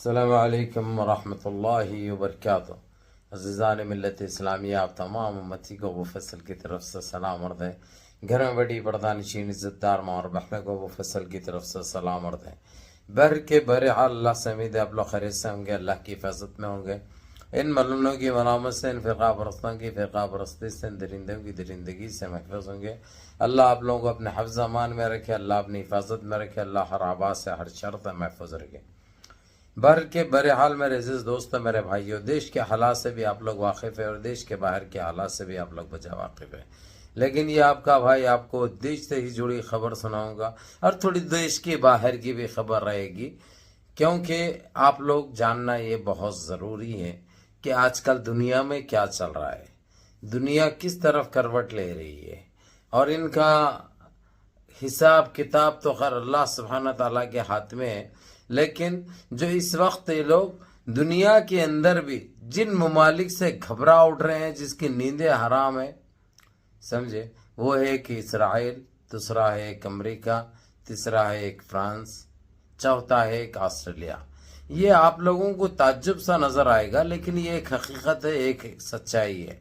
السلام علیکم ورحمۃ اللہ وبرکاتہ۔ عزیزان ملت اسلامیہ، آپ تمام امتی کو وہ فصل کی طرف سے سلام عرض ہے۔ گھر میں بڑی پردہ نشین عزت دار ماں اور بہنوں کو وہ فصل کی طرف سے سلام عرض ہے۔ بر کے بہرحال اللہ سے امید ہے آپ لوگ خیریت سے ہوں گے، اللہ کی حفاظت میں ہوں گے۔ ان ملونوں کی ملامت سے، ان فرقہ پرستوں کی فرقہ پرستی سے، ان درندوں کی درندگی سے محفوظ ہوں گے۔ اللہ آپ لوگوں کو اپنے حفظ امان میں رکھے، اللہ اپنی حفاظت میں رکھے، اللہ ہر آباد سے ہر شر سے محفوظ رکھے۔ بر کے بہرحال میرے عزیز دوستو، میرے بھائیو، دیش کے حالات سے بھی آپ لوگ واقف ہیں اور دیش کے باہر کے حالات سے بھی آپ لوگ بچا واقف ہیں، لیکن یہ آپ کا بھائی آپ کو دیش سے ہی جڑی خبر سناؤں گا اور تھوڑی دیش کے باہر کی بھی خبر رہے گی، کیونکہ آپ لوگ جاننا یہ بہت ضروری ہے کہ آج کل دنیا میں کیا چل رہا ہے، دنیا کس طرف کروٹ لے رہی ہے، اور ان کا حساب کتاب تو خیر اللہ سبحانہ تعالیٰ کے ہاتھ میں ہے، لیکن جو اس وقت یہ لوگ دنیا کے اندر بھی جن ممالک سے گھبرا اٹھ رہے ہیں، جس کی نیندیں حرام ہیں، سمجھے، وہ ہے ایک اسرائیل، دوسرا ہے ایک امریکہ، تیسرا ہے ایک فرانس، چوتھا ہے ایک آسٹریلیا۔ یہ آپ لوگوں کو تعجب سا نظر آئے گا، لیکن یہ ایک حقیقت ہے، ایک سچائی ہے۔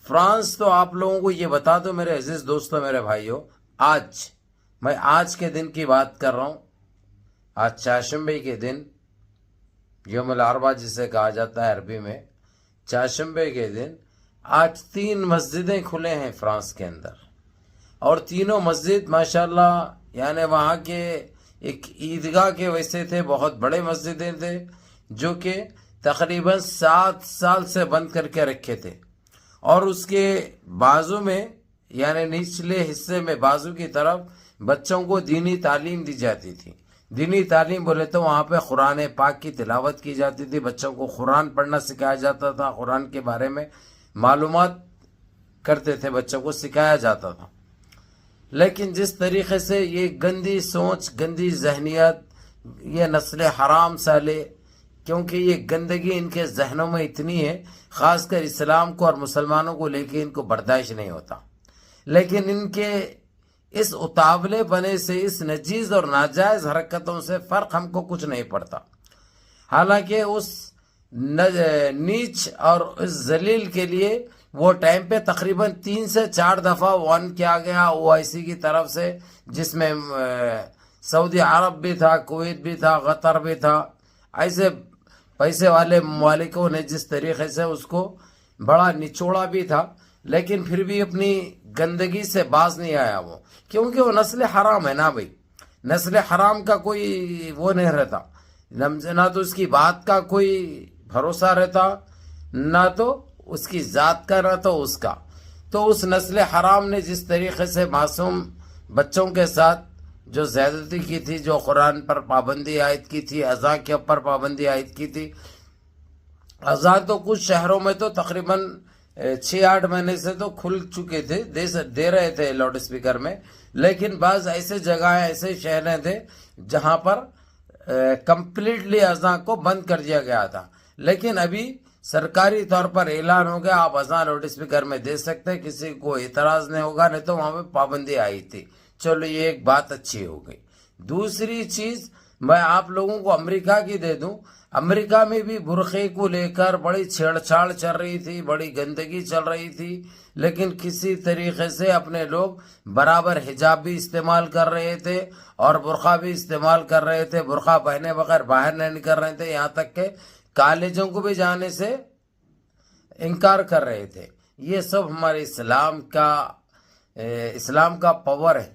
فرانس تو آپ لوگوں کو یہ بتا دو میرے عزیز دوستو، میرے بھائیو، میں آج کے دن کی بات کر رہا ہوں، آج چاشمبے کے دن، یوم الاربعہ جسے کہا جاتا ہے عربی میں، چاشمبے کے دن آج 3 مسجدیں کھلے ہیں فرانس کے اندر، اور تینوں مسجد ماشاءاللہ یعنی وہاں کے ایک عیدگاہ کے ویسے تھے، بہت بڑے مسجدیں تھے، جو کہ تقریباً 7 سال سے بند کر کے رکھے تھے، اور اس کے بازو میں یعنی نچلے حصے میں بازو کی طرف بچوں کو دینی تعلیم دی جاتی تھی۔ دینی تعلیم بولے تو وہاں پہ قرآن پاک کی تلاوت کی جاتی تھی، بچوں کو قرآن پڑھنا سکھایا جاتا تھا، قرآن کے بارے میں معلومات کرتے تھے، بچوں کو سکھایا جاتا تھا۔ لیکن جس طریقے سے یہ گندی سوچ، گندی ذہنیت، یہ نسل حرام سالے، کیونکہ یہ گندگی ان کے ذہنوں میں اتنی ہے، خاص کر اسلام کو اور مسلمانوں کو لے کے ان کو برداشت نہیں ہوتا، لیکن ان کے اس اتاولے بنے سے، اس نجیز اور ناجائز حرکتوں سے فرق ہم کو کچھ نہیں پڑتا۔ حالانکہ اس نیچ اور اس ذلیل کے لیے وہ ٹائم پہ تقریباً 3 سے 4 دفعہ وارن کیا گیا OIC کی طرف سے، جس میں سعودی عرب بھی تھا، کویت بھی تھا، قطر بھی تھا، ایسے پیسے والے ممالکوں نے جس طریقے سے اس کو بڑا نچوڑا بھی تھا، لیکن پھر بھی اپنی گندگی سے باز نہیں آیا وہ، کیونکہ وہ نسل حرام ہے نا بھائی، نسل حرام کا کوئی وہ نہیں رہتا، نہ تو اس کی بات کا کوئی بھروسہ رہتا، نہ تو اس کی ذات کا، نہ تو اس کا۔ تو اس نسل حرام نے جس طریقے سے معصوم بچوں کے ساتھ جو زیادتی کی تھی، جو قرآن پر پابندی عائد کی تھی، اذان کے اوپر پابندی عائد کی تھی، اذان تو کچھ شہروں میں تو تقریباً 6-8 مہینے سے تو کھل چکے تھے، دے رہے تھے لاؤڈ اسپیکر میں، لیکن بعض ایسے جگہیں، ایسے شہریں تھے جہاں پر کمپلیٹلی اذان کو بند کر دیا گیا تھا، لیکن ابھی سرکاری طور پر اعلان ہو گیا آپ اذان لاؤڈ اسپیکر میں دے سکتے، کسی کو اعتراض نہیں ہوگا، نہیں تو وہاں پہ پابندی آئی تھی۔ چلو یہ ایک بات اچھی ہو گئی۔ دوسری چیز میں آپ لوگوں کو امریکہ کی دے دوں، امریکہ میں بھی برقعے کو لے کر بڑی چھیڑ چھاڑ چل رہی تھی، بڑی گندگی چل رہی تھی، لیکن کسی طریقے سے اپنے لوگ برابر حجاب بھی استعمال کر رہے تھے اور برقع بھی استعمال کر رہے تھے، برقع پہنے بغیر باہر نہیں نکل رہے تھے، یہاں تک کہ کالجوں کو بھی جانے سے انکار کر رہے تھے۔ یہ سب ہمارے اسلام کا پاور ہے،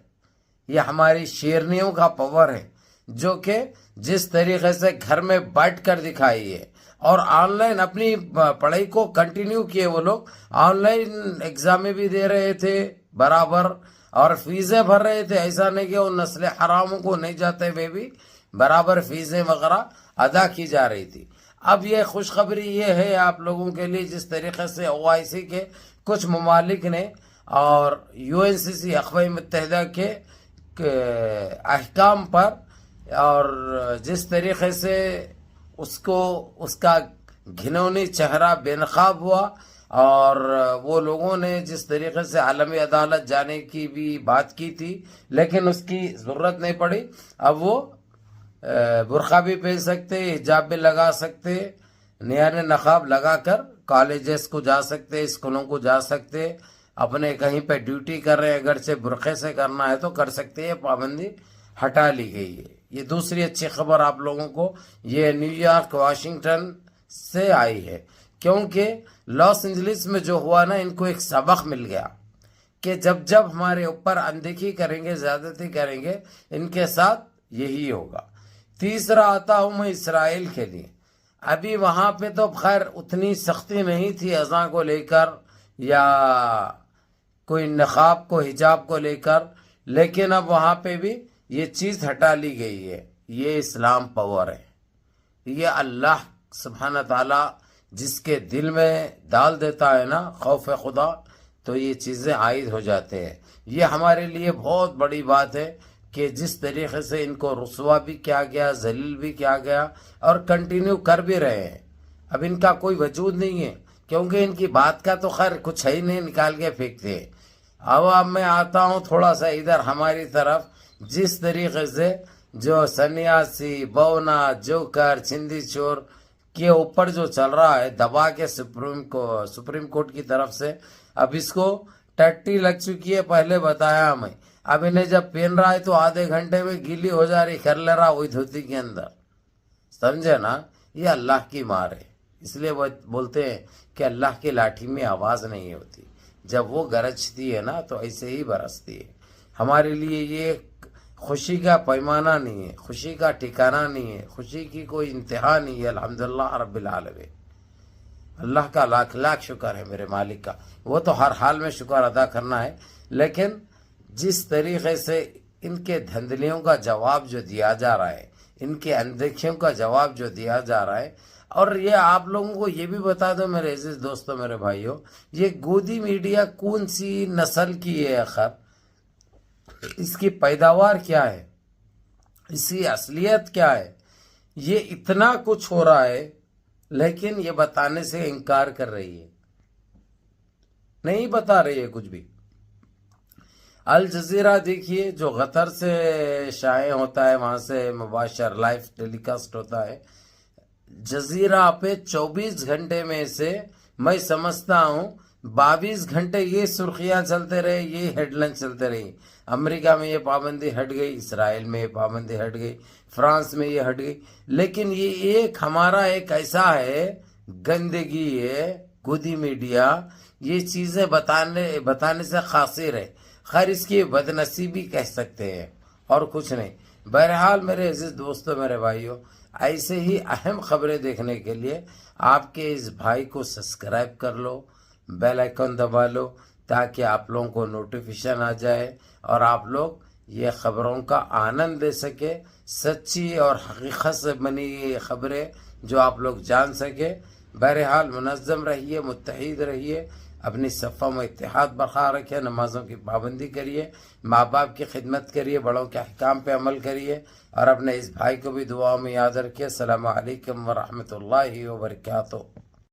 یہ ہماری شیرنیوں کا پاور ہے، جو کہ جس طریقے سے گھر میں بیٹھ کر دکھائی ہے، اور آن لائن اپنی پڑھائی کو کنٹینیو کیے، وہ لوگ آن لائن ایگزام بھی دے رہے تھے برابر، اور فیسیں بھر رہے تھے، ایسا نہیں کہ وہ نسل حراموں کو نہیں جاتے ہوئے بھی برابر فیسیں وغیرہ ادا کی جا رہی تھی۔ اب یہ خوشخبری یہ ہے آپ لوگوں کے لیے، جس طریقے سے OIC کے کچھ ممالک نے اور UNCC اقوام متحدہ کے احکام پر، اور جس طریقے سے اس کا گھنونی چہرہ بے نقاب ہوا، اور وہ لوگوں نے جس طریقے سے عالمی عدالت جانے کی بھی بات کی تھی، لیکن اس کی ضرورت نہیں پڑی، اب وہ برقع بھی پہن سکتے، حجاب بھی لگا سکتے، یعنی نقاب لگا کر کالجز کو جا سکتے، اسکولوں کو جا سکتے، اپنے کہیں پہ ڈیوٹی کر رہے ہیں اگرچہ برقعے سے کرنا ہے تو کر سکتے ہیں، پابندی ہٹا لی گئی ہے۔ یہ دوسری اچھی خبر آپ لوگوں کو یہ نیو یارک واشنگٹن سے آئی ہے، کیونکہ لاس اینجلس میں جو ہوا نا، ان کو ایک سبق مل گیا کہ جب ہمارے اوپر اندیکھی کریں گے، زیادتی کریں گے، ان کے ساتھ یہی ہوگا۔ تیسرا آتا ہوں میں اسرائیل کے لیے۔ ابھی وہاں پہ تو خیر اتنی سختی نہیں تھی اذان کو لے کر یا کوئی نقاب کو حجاب کو لے کر، لیکن اب وہاں پہ بھی یہ چیز ہٹا لی گئی ہے۔ یہ اسلام پاور ہے، یہ اللہ سبحانہ تعالی جس کے دل میں ڈال دیتا ہے نا خوف خدا، تو یہ چیزیں عائد ہو جاتے ہیں۔ یہ ہمارے لیے بہت بڑی بات ہے کہ جس طریقے سے ان کو رسوا بھی کیا گیا، ذلیل بھی کیا گیا، اور کنٹینیو کر بھی رہے ہیں۔ اب ان کا کوئی وجود نہیں ہے، کیونکہ ان کی بات کا تو خیر کچھ ہے ہی نہیں، نکال کے پھینکتے ہیں۔ اب میں آتا ہوں تھوڑا سا ادھر ہماری طرف، جس طریقے سے جو سنیاسی، بونا، جوکر، چھندی چور کے اوپر جو چل رہا ہے دبا کے سپریم کورٹ کی طرف سے، اب اس کو ٹٹی لگ چکی ہے، پہلے بتایا میں۔ اب انہیں جب پہن رہا ہے تو آدھے گھنٹے میں گیلی ہو جا رہی، کر لے رہا وہی دھوتی کے اندر، سمجھے نا؟ یہ اللہ کی مار ہے۔ اس لیے وہ بولتے ہیں کہ اللہ کی لاٹھی میں آواز نہیں ہوتی، جب وہ گرجتی ہے نا تو ایسے ہی برستی ہے۔ ہمارے لیے یہ خوشی کا پیمانہ نہیں ہے، خوشی کا ٹھکانہ نہیں ہے، خوشی کی کوئی انتہا نہیں ہے۔ الحمدللہ رب العالمین، اللہ کا لاکھ لاکھ شکر ہے میرے مالک کا۔ وہ تو ہر حال میں شکر ادا کرنا ہے، لیکن جس طریقے سے ان کے دھندلیوں کا جواب جو دیا جا رہا ہے، ان کے اندیکھیوں کا جواب جو دیا جا رہا ہے، اور یہ آپ لوگوں کو یہ بھی بتا دو میرے عزیز دوستوں، میرے بھائیوں، یہ گودی میڈیا کون سی نسل کی ہے آخر؟ اس کی پیداوار کیا ہے؟ اس کی اصلیت کیا ہے؟ یہ اتنا کچھ ہو رہا ہے لیکن یہ بتانے سے انکار کر رہی ہے، نہیں بتا رہی ہے کچھ بھی۔ الجزیرہ دیکھیے، جو قطر سے شائع ہوتا ہے، وہاں سے مباشر لائف ٹیلی کاسٹ ہوتا ہے۔ جزیرہ پہ 24 گھنٹے میں سے میں سمجھتا ہوں 22 گھنٹے یہ سرخیاں چلتے رہے، یہ ہیڈ لائن چلتے رہی۔ امریکہ میں یہ پابندی ہٹ گئی، اسرائیل میں یہ پابندی ہٹ گئی، فرانس میں یہ ہٹ گئی، لیکن یہ ایک ہمارا ایک ایسا ہے، گندگی ہے، گودی میڈیا یہ چیزیں بتانے سے قاصر ہے۔ خیر اس کی بدنصیبی کہہ سکتے ہیں اور کچھ نہیں۔ بہرحال میرے عزیز دوستوں، میرے بھائیوں، ایسے ہی اہم خبریں دیکھنے کے لیے آپ کے اس بھائی کو سبسکرائب کر لو، بیل آئیکن دبا لو، تاکہ آپ لوگوں کو نوٹیفیکیشن آ جائے اور آپ لوگ یہ خبروں کا آنند لے سکے، سچی اور حقیقت سے بنی یہ خبریں جو آپ لوگ جان سکے۔ بہرحال منظم رہیے، متحد رہیے، اپنی صفوں میں اتحاد برقرار رکھیے، نمازوں کی پابندی کریے، ماں باپ کی خدمت کریے، بڑوں کے احکام پہ عمل کریے، اور اپنے اس بھائی کو بھی دعاؤں میں یاد رکھیے۔ السلام علیکم ورحمۃ اللہ وبرکاتہ۔